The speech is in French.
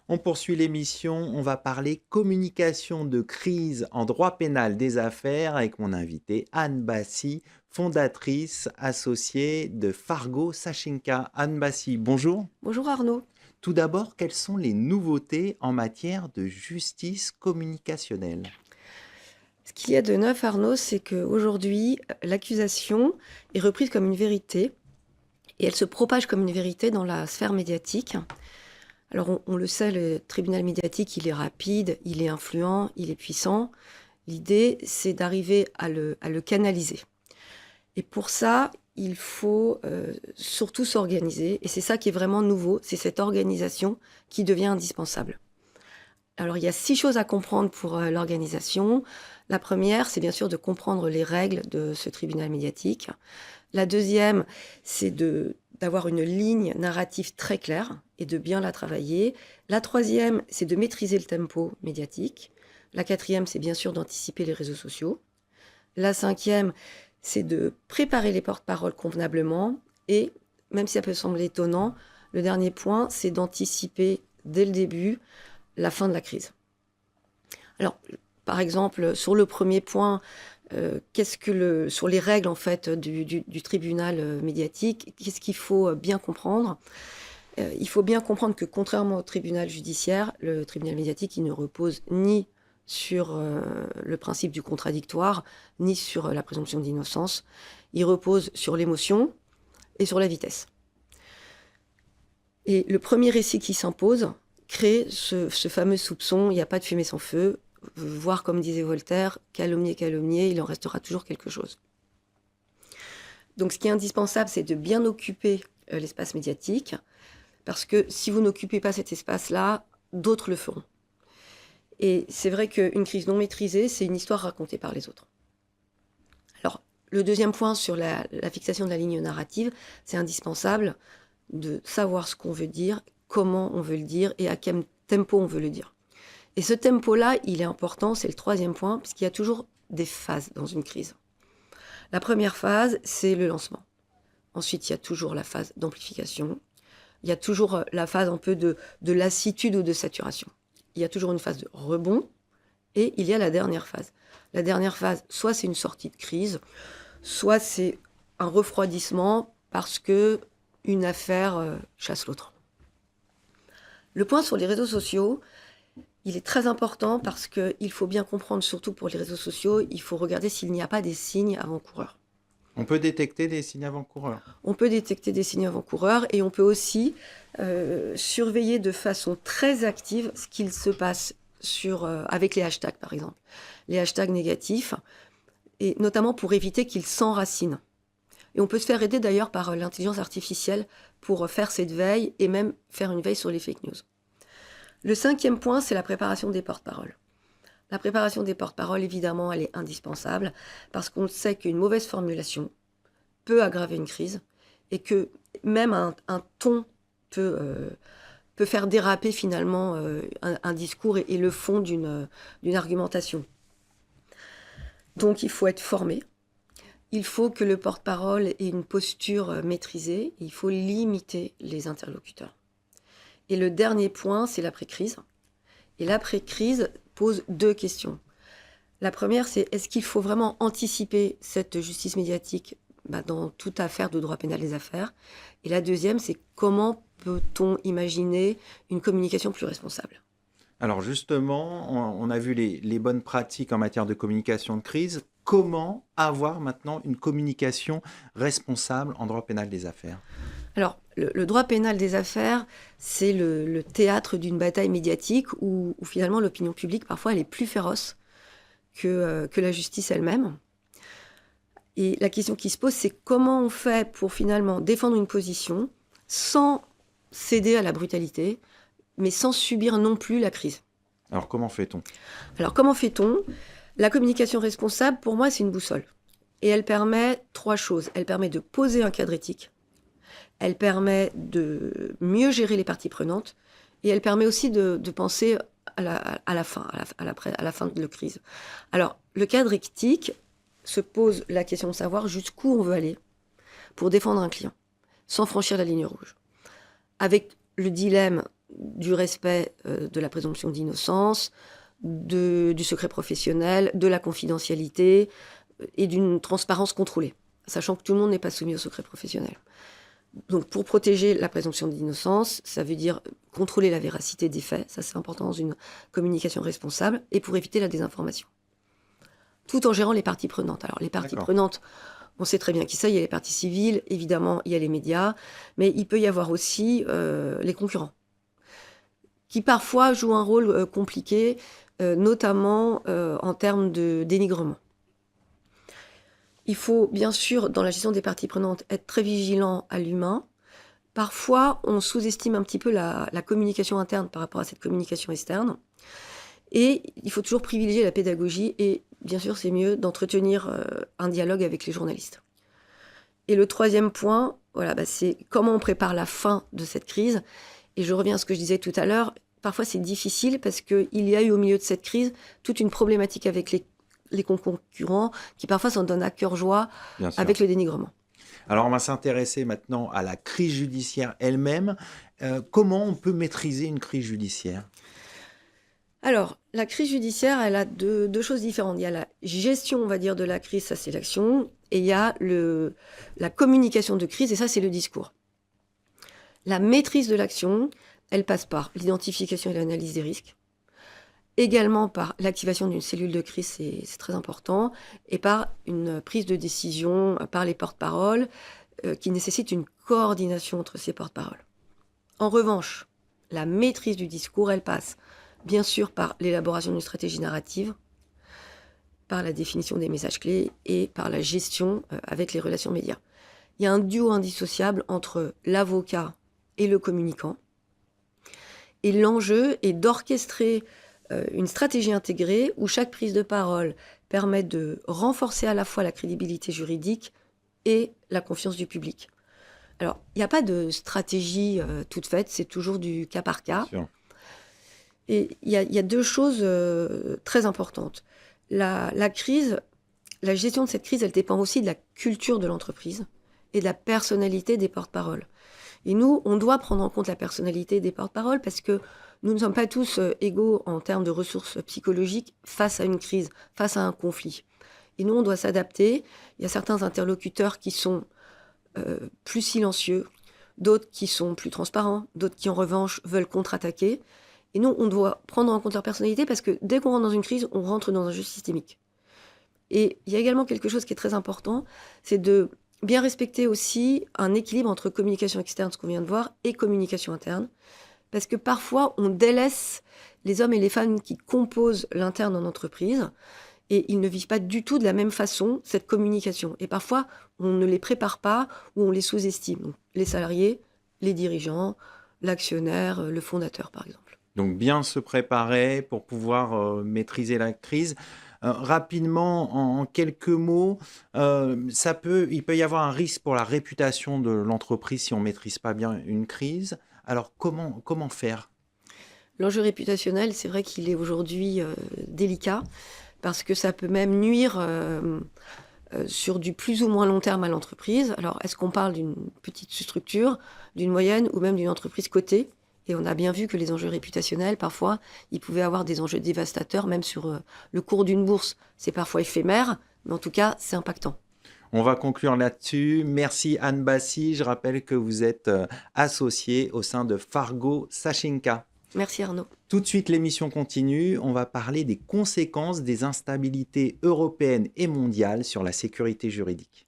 On poursuit l'émission, on va parler communication de crise en droit pénal des affaires avec mon invitée Anne Bassi, fondatrice associée de Fargo Sachinka. Anne Bassi, bonjour. Bonjour Arnaud. Tout d'abord, quelles sont les nouveautés en matière de justice communicationnelle? Ce qu'il y a de neuf, Arnaud, c'est qu'aujourd'hui, l'accusation est reprise comme une vérité et elle se propage comme une vérité dans la sphère médiatique. Alors, on le sait, le tribunal médiatique, il est rapide, il est influent, il est puissant. L'idée, c'est d'arriver à le canaliser. Et pour ça, il faut surtout s'organiser. Et c'est ça qui est vraiment nouveau, c'est cette organisation qui devient indispensable. Alors, il y a 6 choses à comprendre pour l'organisation. La première, c'est bien sûr de comprendre les règles de ce tribunal médiatique. La deuxième, c'est d'avoir une ligne narrative très claire et de bien la travailler. La troisième, c'est de maîtriser le tempo médiatique. La quatrième, c'est bien sûr d'anticiper les réseaux sociaux. La cinquième, c'est de préparer les porte-paroles convenablement. Et, même si ça peut sembler étonnant, le dernier point, c'est d'anticiper dès le début la fin de la crise. Alors, par exemple, sur le premier point, sur les règles en fait du tribunal médiatique, qu'est-ce qu'il faut bien comprendre? Il faut bien comprendre que contrairement au tribunal judiciaire, le tribunal médiatique, il ne repose ni sur le principe du contradictoire, ni sur la présomption d'innocence. Il repose sur l'émotion et sur la vitesse. Et le premier récit qui s'impose crée ce fameux soupçon, il n'y a pas de fumée sans feu, voire comme disait Voltaire, calomnier, calomnier, il en restera toujours quelque chose. Donc ce qui est indispensable, c'est de bien occuper l'espace médiatique, parce que si vous n'occupez pas cet espace-là, d'autres le feront. Et c'est vrai qu'une crise non maîtrisée, c'est une histoire racontée par les autres. Alors, le deuxième point sur la fixation de la ligne narrative, c'est indispensable de savoir ce qu'on veut dire, comment on veut le dire et à quel tempo on veut le dire. Et ce tempo-là, il est important, c'est le troisième point, puisqu'il y a toujours des phases dans une crise. La première phase, c'est le lancement. Ensuite, il y a toujours la phase d'amplification. Il y a toujours la phase un peu de lassitude ou de saturation. Il y a toujours une phase de rebond et il y a la dernière phase. La dernière phase, soit c'est une sortie de crise, soit c'est un refroidissement parce que une affaire chasse l'autre. Le point sur les réseaux sociaux, il est très important parce qu'il faut bien comprendre, surtout pour les réseaux sociaux, il faut regarder s'il n'y a pas des signes avant-coureurs. On peut détecter des signes avant-coureurs. On peut détecter des signes avant-coureurs et on peut aussi surveiller de façon très active ce qu'il se passe avec les hashtags, par exemple. Les hashtags négatifs, et notamment pour éviter qu'ils s'enracinent. Et on peut se faire aider d'ailleurs par l'intelligence artificielle pour faire cette veille et même faire une veille sur les fake news. Le cinquième point, c'est la préparation des porte-paroles. La préparation des porte-paroles, évidemment, elle est indispensable parce qu'on sait qu'une mauvaise formulation peut aggraver une crise et que même un ton peut faire déraper finalement un discours et le fond d'une argumentation. Donc il faut être formé. Il faut que le porte-parole ait une posture maîtrisée. Il faut limiter les interlocuteurs. Et le dernier point, c'est l'après-crise. Et l'après-crise pose 2 questions. La première, c'est est-ce qu'il faut vraiment anticiper cette justice médiatique dans toute affaire de droit pénal des affaires? Et la deuxième, c'est comment peut-on imaginer une communication plus responsable? Alors justement, on a vu les bonnes pratiques en matière de communication de crise. Comment avoir maintenant une communication responsable en droit pénal des affaires? Alors, le droit pénal des affaires, c'est le théâtre d'une bataille médiatique où finalement l'opinion publique, parfois, elle est plus féroce que la justice elle-même. Et la question qui se pose, c'est comment on fait pour finalement défendre une position sans céder à la brutalité, mais sans subir non plus la crise. Alors comment fait-on? Alors comment fait-on? La communication responsable, pour moi, c'est une boussole. Et elle permet 3 choses. Elle permet de poser un cadre éthique. Elle permet de mieux gérer les parties prenantes. Et elle permet aussi de penser à la fin de la crise. Alors, le cadre éthique se pose la question de savoir jusqu'où on veut aller pour défendre un client, sans franchir la ligne rouge. Avec le dilemme du respect de la présomption d'innocence, du secret professionnel, de la confidentialité et d'une transparence contrôlée, sachant que tout le monde n'est pas soumis au secret professionnel. Donc pour protéger la présomption d'innocence, ça veut dire contrôler la véracité des faits, ça c'est important dans une communication responsable, et pour éviter la désinformation. Tout en gérant les parties prenantes. Alors les parties prenantes, on sait très bien qui ça, il y a les parties civiles, évidemment il y a les médias, mais il peut y avoir aussi les concurrents, qui parfois jouent un rôle compliqué, notamment en termes de dénigrement. Il faut bien sûr, dans la gestion des parties prenantes, être très vigilant à l'humain. Parfois, on sous-estime un petit peu la communication interne par rapport à cette communication externe. Et il faut toujours privilégier la pédagogie et bien sûr, c'est mieux d'entretenir un dialogue avec les journalistes. Et le troisième point, c'est comment on prépare la fin de cette crise. Et je reviens à ce que je disais tout à l'heure. Parfois, c'est difficile parce qu'il y a eu au milieu de cette crise toute une problématique avec les concurrents qui parfois s'en donnent à cœur joie avec le dénigrement. Alors, on va s'intéresser maintenant à la crise judiciaire elle-même. Comment on peut maîtriser une crise judiciaire ? Alors, la crise judiciaire, elle a deux choses différentes. Il y a la gestion, on va dire, de la crise, ça c'est l'action, et il y a la communication de crise, et ça c'est le discours. La maîtrise de l'action, elle passe par l'identification et l'analyse des risques, également par l'activation d'une cellule de crise, c'est très important, et par une prise de décision par les porte-paroles qui nécessite une coordination entre ces porte-paroles. En revanche, la maîtrise du discours, elle passe bien sûr par l'élaboration d'une stratégie narrative, par la définition des messages clés et par la gestion avec les relations médias. Il y a un duo indissociable entre l'avocat et le communicant, et l'enjeu est d'orchestrer une stratégie intégrée où chaque prise de parole permet de renforcer à la fois la crédibilité juridique et la confiance du public. Alors, il n'y a pas de stratégie toute faite, c'est toujours du cas par cas. Et il y a deux choses très importantes. La crise, la gestion de cette crise, elle dépend aussi de la culture de l'entreprise et de la personnalité des porte-paroles. Et nous, on doit prendre en compte la personnalité des porte-paroles parce que nous ne sommes pas tous égaux en termes de ressources psychologiques face à une crise, face à un conflit. Et nous, on doit s'adapter. Il y a certains interlocuteurs qui sont plus silencieux, d'autres qui sont plus transparents, d'autres qui, en revanche, veulent contre-attaquer. Et nous, on doit prendre en compte leur personnalité parce que dès qu'on rentre dans une crise, on rentre dans un jeu systémique. Et il y a également quelque chose qui est très important, c'est de bien respecter aussi un équilibre entre communication externe, ce qu'on vient de voir, et communication interne. Parce que parfois, on délaisse les hommes et les femmes qui composent l'interne en entreprise et ils ne vivent pas du tout de la même façon cette communication. Et parfois, on ne les prépare pas ou on les sous-estime. Donc, les salariés, les dirigeants, l'actionnaire, le fondateur, par exemple. Donc, bien se préparer pour pouvoir maîtriser la crise. Rapidement, en quelques mots, il peut y avoir un risque pour la réputation de l'entreprise si on ne maîtrise pas bien une crise. Alors, comment faire ? L'enjeu réputationnel, c'est vrai qu'il est aujourd'hui délicat parce que ça peut même nuire sur du plus ou moins long terme à l'entreprise. Alors, est-ce qu'on parle d'une petite structure, d'une moyenne ou même d'une entreprise cotée ? Et on a bien vu que les enjeux réputationnels, parfois, ils pouvaient avoir des enjeux dévastateurs, même sur le cours d'une bourse. C'est parfois éphémère, mais en tout cas, c'est impactant. On va conclure là-dessus. Merci Anne Bassi. Je rappelle que vous êtes associée au sein de Fargo Sachinka. Merci Arnaud. Tout de suite, l'émission continue. On va parler des conséquences des instabilités européennes et mondiales sur la sécurité juridique.